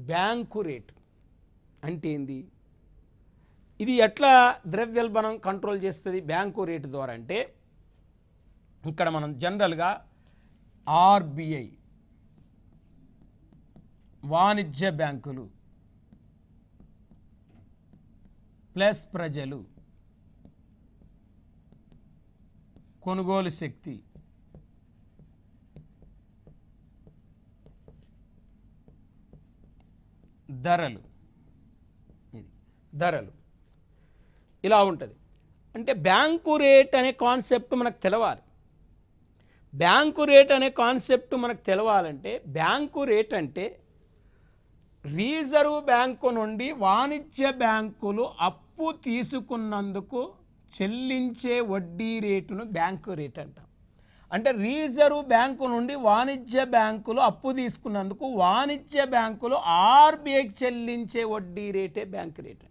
Bank rate అంటే ఏంది? ఇది ఎట్లా ద్రవ్యోల్బణం కంట్రోల్ చేస్తుంది బ్యాంకు రేటు ద్వారా అంటే, ఇక్కడ మనం జనరల్గా ఆర్బిఐ వాణిజ్య బ్యాంకులు ప్లస్ ప్రజలు కొనుగోలు శక్తి ధరలు ఇలా ఉంటుంది. అంటే బ్యాంకు రేట్ అనే కాన్సెప్ట్ మనకు తెలవాలి. బ్యాంకు రేట్ అనే కాన్సెప్ట్ మనకు తెలవాలంటే బ్యాంకు రేట్ అంటే రిజర్వ్ బ్యాంకు నుండి వాణిజ్య బ్యాంకులు అప్పు తీసుకున్నందుకు చెల్లించే వడ్డీ రేటును బ్యాంకు రేట్ అంటాం. అంటే రిజర్వ్ బ్యాంకు నుండి వాణిజ్య బ్యాంకులు అప్పు తీసుకున్నందుకు వాణిజ్య బ్యాంకులు ఆర్బీఐకి చెల్లించే వడ్డీ రేటే బ్యాంకు రేట్.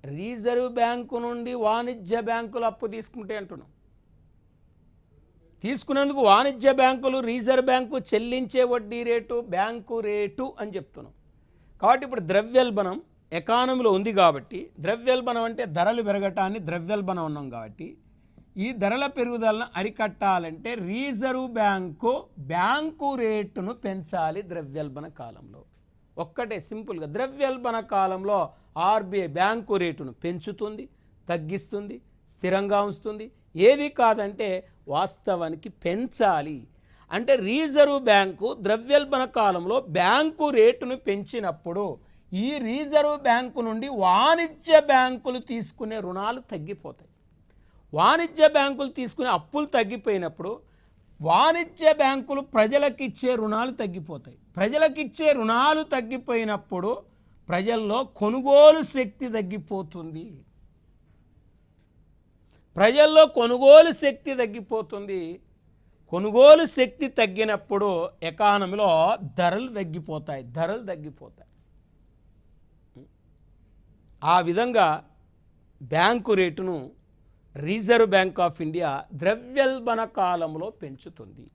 రిజర్వ్ బ్యాంకు నుండి వాణిజ్య బ్యాంకులు అప్పు తీసుకుంటే అంటున్నాం, తీసుకున్నందుకు వాణిజ్య బ్యాంకులు రిజర్వ్ బ్యాంకు చెల్లించే వడ్డీ రేటు బ్యాంకు రేటు అని చెప్తున్నాం. కాబట్టి ఇప్పుడు ద్రవ్యోల్బణం ఎకానమీలో ఉంది కాబట్టి, ద్రవ్యోల్బణం అంటే ధరలు పెరగటాన్ని ద్రవ్యోల్బణం ఉన్నాం కాబట్టి, ఈ ధరల పెరుగుదలను అరికట్టాలంటే రిజర్వ్ బ్యాంకు రేటును పెంచాలి ద్రవ్యోల్బణ కాలంలో. ఒక్కటే సింపుల్గా ద్రవ్యోల్బణ కాలంలో ఆర్బీఐ బ్యాంకు రేటును పెంచుతుంది, తగ్గిస్తుంది, స్థిరంగా ఉంచుతుంది. ఏది కాదంటే వాస్తవానికి పెంచాలి. అంటే రిజర్వ్ బ్యాంకు ద్రవ్యోల్బణ కాలంలో బ్యాంకు రేటును పెంచినప్పుడు ఈ రిజర్వ్ బ్యాంకు నుండి వాణిజ్య బ్యాంకులు తీసుకునే రుణాలు తగ్గిపోతాయి. వాణిజ్య బ్యాంకులు తీసుకునే అప్పులు తగ్గిపోయినప్పుడు వాణిజ్య బ్యాంకులు ప్రజలకిచ్చే రుణాలు తగ్గిపోతాయి. ప్రజలకిచ్చే రుణాలు తగ్గిపోయినప్పుడు ప్రజల్లో కొనుగోలు శక్తి తగ్గిపోతుంది. ప్రజల్లో కొనుగోలు శక్తి తగ్గిపోతుంది. కొనుగోలు శక్తి తగ్గినప్పుడు ఎకానమీలో ధరలు తగ్గిపోతాయి. ఆ విధంగా బ్యాంకు రేటును రిజర్వ్ బ్యాంక్ ఆఫ్ ఇండియా ద్రవ్యోల్బణ కాలంలో పెంచుతుంది.